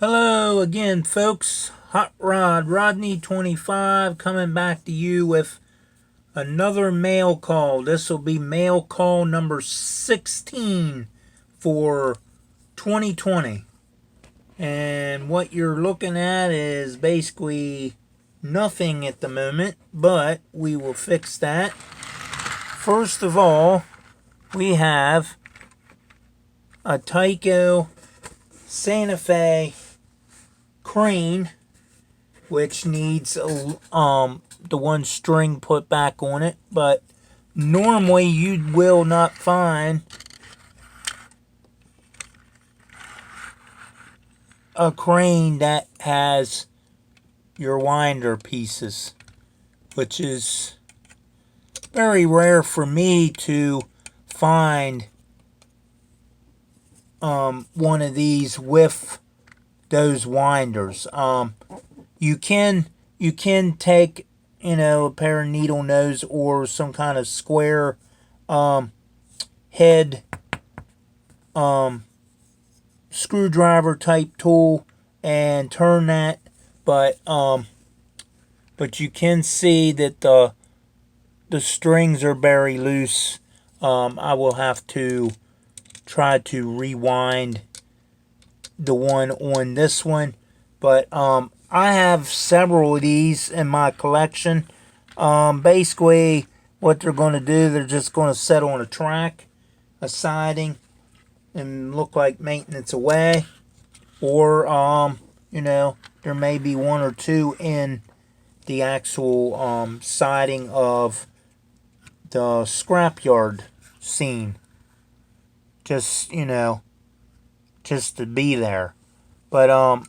Hello again, folks. Hot Rod Rodney 25 coming back to you with another mail call. This will be mail call number 16 for 2020. And what you're looking at is basically nothing at the moment, but we will fix that. First of all, we have a Tyco Santa Fe crane, which needs the one string put back on it, but normally you will not find a crane that has your winder pieces, which is very rare for me to find one of these with those winders. You can take a pair of needle nose or some kind of square head screwdriver type tool and turn that, but you can see that the strings are very loose. I will have to try to rewind the one on this one, but I have several of these in my collection. Basically what they're going to do, they're just going to set on a track, a siding, and look like maintenance away, or there may be one or two in the actual siding of the scrapyard scene, just just to be there. But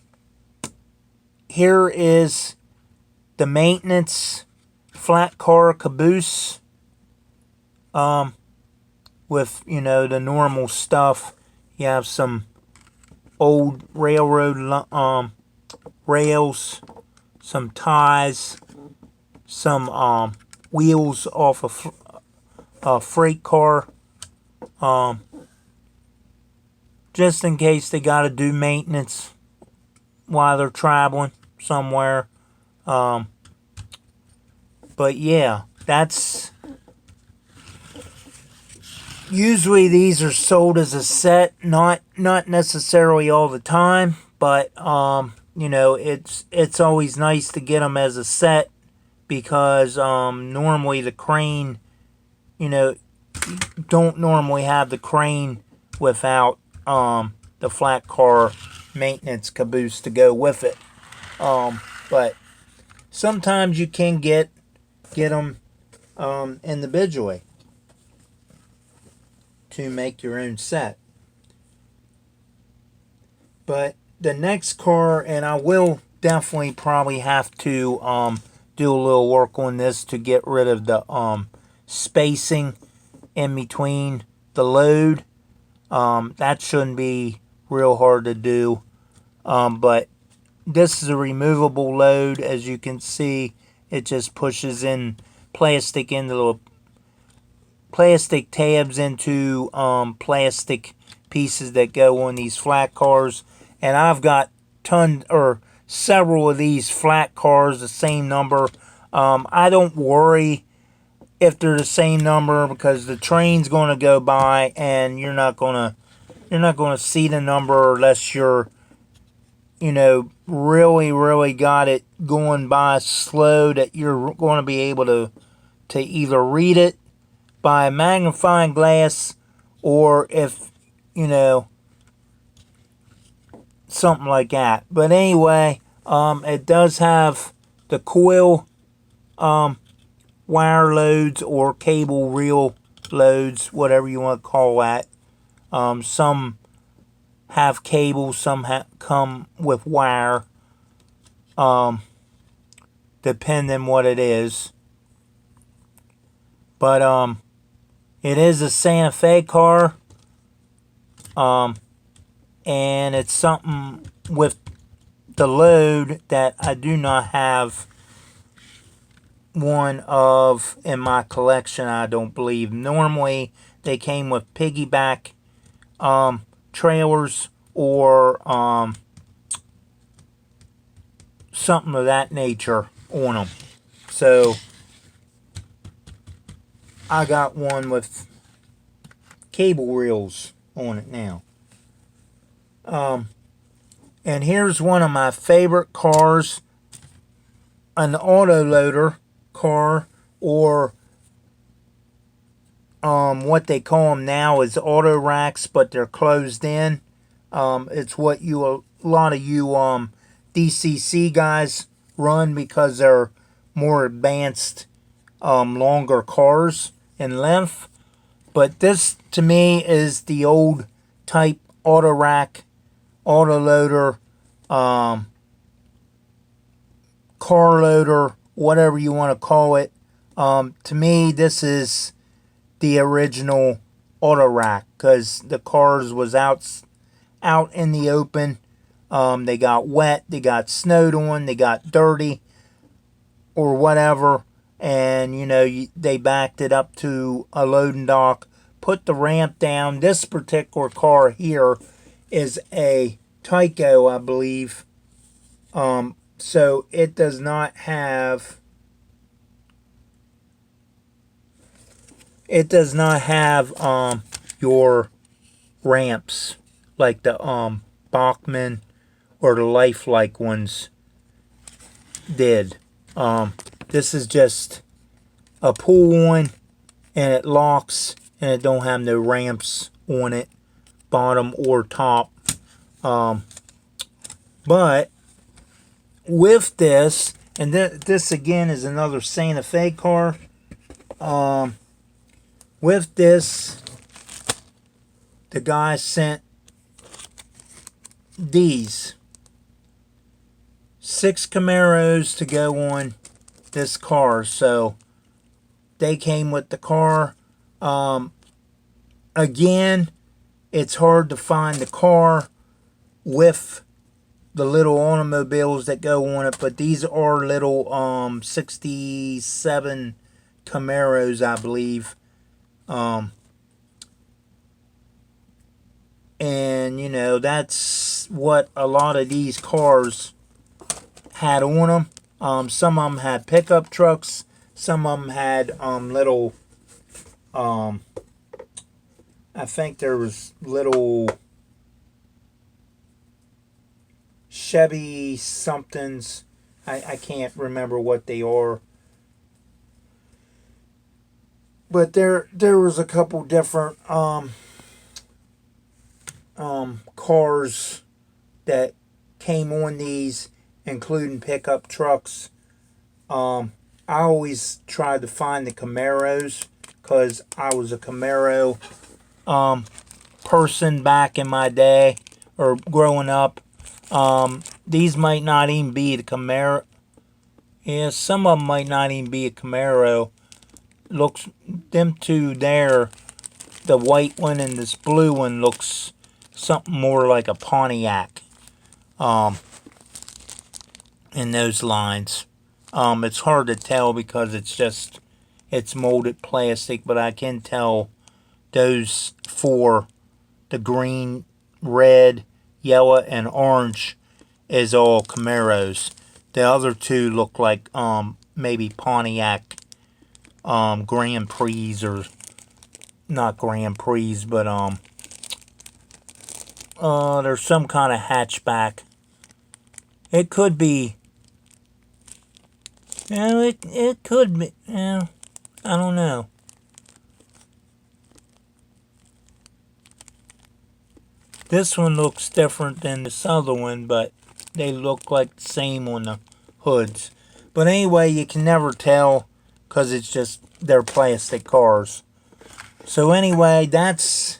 here is the maintenance flat car caboose, with the normal stuff. You have some old railroad rails, some ties, some wheels off a freight car, just in case they got to do maintenance while they're traveling somewhere. But yeah, that's usually these are sold as a set, not necessarily all the time, but it's always nice to get them as a set, because normally the crane, don't normally have the crane without the flat car maintenance caboose to go with it. But sometimes you can get them individually to make your own set. But the next car, and I will definitely probably have to do a little work on this to get rid of the spacing in between the load. That shouldn't be real hard to do. But this is a removable load. As you can see, it just pushes in plastic into little plastic tabs into plastic pieces that go on these flat cars. And I've got several of these flat cars, the same number. I don't worry if they're the same number, because the train's going to go by and you're not going to see the number unless you're really got it going by slow, that you're going to be able to either read it by a magnifying glass, or if something like that. But anyway, it does have the coil wire loads or cable reel loads, whatever you want to call that. Some have cable, some come with wire, depending what it is. But it is a Santa Fe car, and it's something with the load that I do not have one of in my collection, I don't believe. Normally they came with piggyback trailers, or something of that nature on them. So I got one with cable reels on it now. And here's one of my favorite cars, an autoloader car, or what they call them now is auto racks, but they're closed in. It's what a lot of you DCC guys run because they're more advanced, longer cars in length. But this to me is the old type auto rack, autoloader, car loader, whatever you want to call it. To me, this is the original auto rack because the cars was out in the open. They got wet, they got snowed on, they got dirty or whatever, and they backed it up to a loading dock, put the ramp down. This particular car here is a Tyco, I believe. So it does not have your ramps like the Bachmann or the lifelike ones did. This is just a pull-on, and it locks, and it don't have no ramps on it, bottom or top. But with this, and this again is another Santa Fe car. With this, the guy sent these 6 Camaros to go on this car, so they came with the car. Again, it's hard to find the car with the little automobiles that go on it, but these are little 67 Camaros, I believe. And that's what a lot of these cars had on them. Some of them had pickup trucks, some of them had little I think there was little Chevy somethings. I can't remember what they are. But there was a couple different cars that came on these, including pickup trucks. I always tried to find the Camaros because I was a Camaro person back in my day or growing up. These might not even be the Camaro. Yeah, some of them might not even be a Camaro. Looks, them two there, the white one and this blue one looks something more like a Pontiac. In those lines. It's hard to tell because it's molded plastic, but I can tell those 4, the green, red, yellow, and orange, is all Camaros. The other 2 look like maybe Pontiac Grand Prix, or not Grand Prix, but there's some kind of hatchback. It could be. It could be. I don't know. This one looks different than this other one, but they look like the same on the hoods. But anyway, you can never tell because it's just, they're plastic cars. So anyway, that's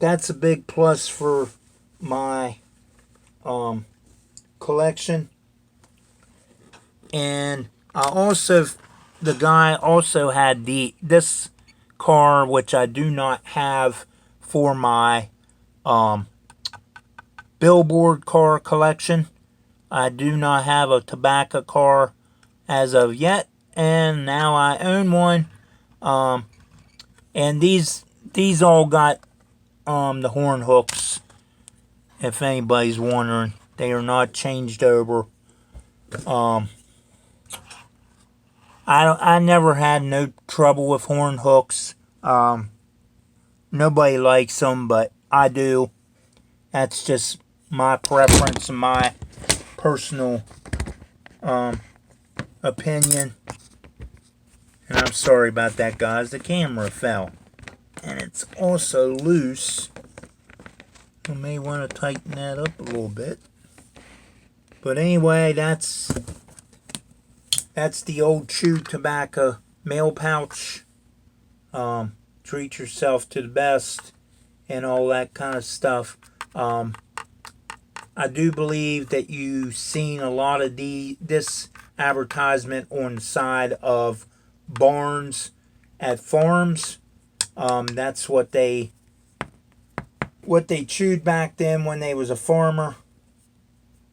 a big plus for my collection. And the guy also had this car, which I do not have for my billboard car collection. I do not have a tobacco car as of yet, and now I own one. And these all got the horn hooks, if anybody's wondering. They are not changed over. I never had no trouble with horn hooks. Nobody likes them, but I do. That's just my preference and my personal opinion. And I'm sorry about that, guys. The camera fell. And it's also loose. I may want to tighten that up a little bit. But anyway, that's the old chew tobacco mail pouch. Treat yourself to the best and all that kind of stuff. I do believe that you've seen a lot of this advertisement on the side of barns at farms. That's what they chewed back then when they was a farmer,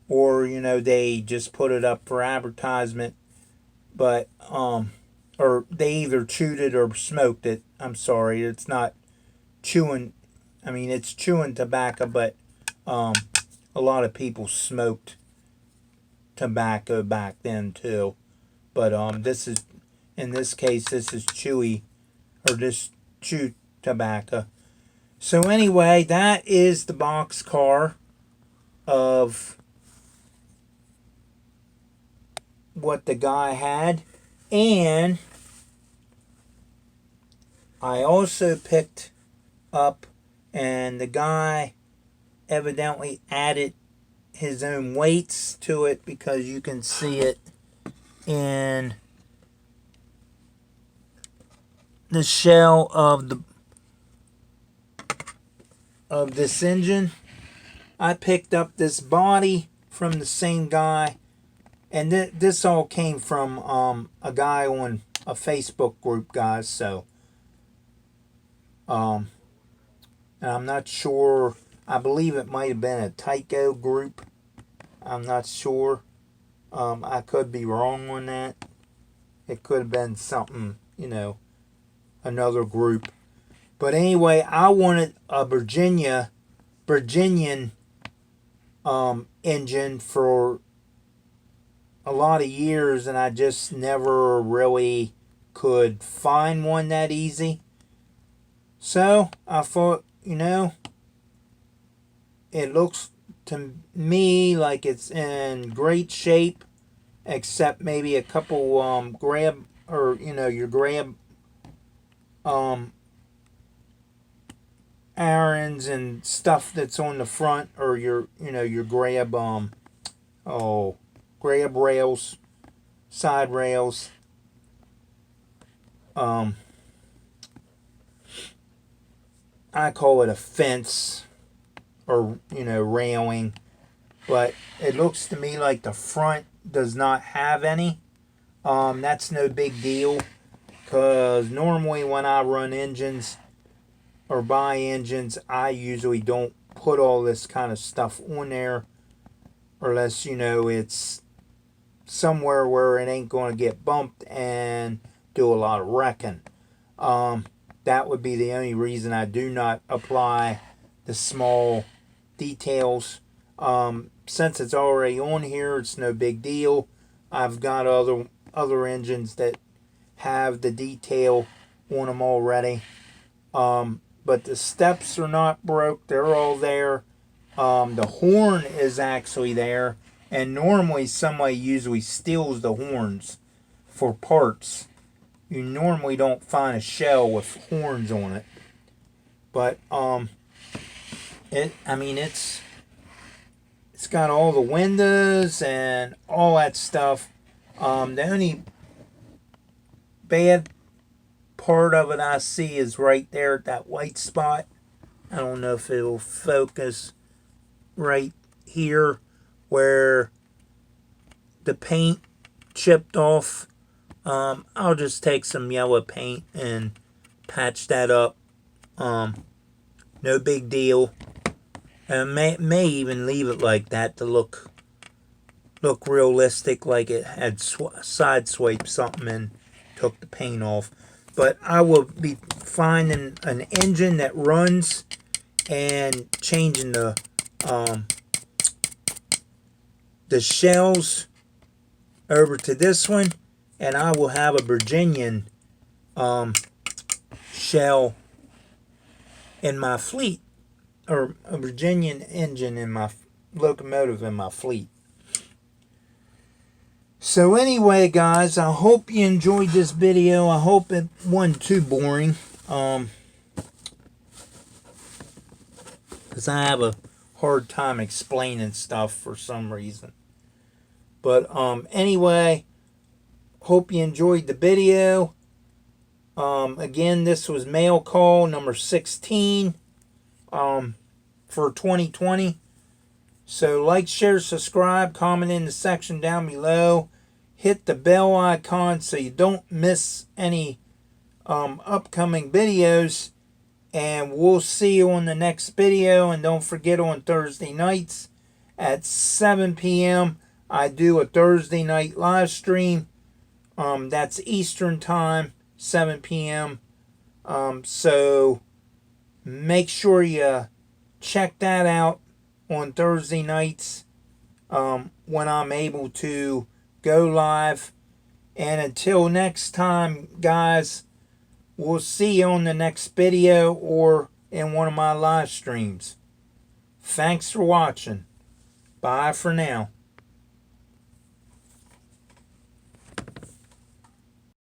or they just put it up for advertisement. But or they either chewed it or smoked it. I'm sorry, it's not chewing. I mean, it's chewing tobacco, but a lot of people smoked tobacco back then too. But in this case, this is chewy, or this chew tobacco. So anyway, that is the box car of what the guy had. And I also picked up, and the guy evidently added his own weights to it, because you can see it in the shell of this engine. I picked up this body from the same guy, and this all came from a guy on a Facebook group, guys. So and I'm not sure. I believe it might have been a Tyco group. I'm not sure. I could be wrong on that. It could have been something, another group. But anyway, I wanted a Virginian engine for a lot of years, and I just never really could find one that easy. So I thought, it looks to me like it's in great shape, except maybe a couple grab, or your grab irons and stuff that's on the front, or your grab grab rails, side rails. I call it a fence, or railing, but it looks to me like the front does not have any. That's no big deal, because normally when I run engines or buy engines, I usually don't put all this kind of stuff on there, unless it's somewhere where it ain't going to get bumped and do a lot of wrecking. That would be the only reason I do not apply the small details. Since it's already on here, it's no big deal. I've got other engines that have the detail on them already. But the steps are not broke. They're all there. The horn is actually there. And normally somebody usually steals the horns for parts. You normally don't find a shell with horns on it. But it's got all the windows and all that stuff. The only bad part of it I see is right there at that white spot. I don't know if it'll focus right here where the paint chipped off. I'll just take some yellow paint and patch that up. No big deal. And may even leave it like that to look realistic, like it had side swiped something and took the paint off. But I will be finding an engine that runs and changing the the shells over to this one, and I will have a Virginian shell in my fleet, or a Virginian engine in my locomotive in my fleet. So anyway, guys, I hope you enjoyed this video. I hope it wasn't too boring. Because I have a hard time explaining stuff for some reason. But anyway, hope you enjoyed the video. Again, this was mail call number 16 for 2020. So like, share, subscribe, comment in the section down below. Hit the bell icon so you don't miss any upcoming videos. And we'll see you on the next video. And don't forget, on Thursday nights at 7 p.m. I do a Thursday night live stream. That's Eastern time, 7 p.m. So make sure you check that out on Thursday nights when I'm able to go live. And until next time, guys, we'll see you on the next video or in one of my live streams. Thanks for watching. Bye for now.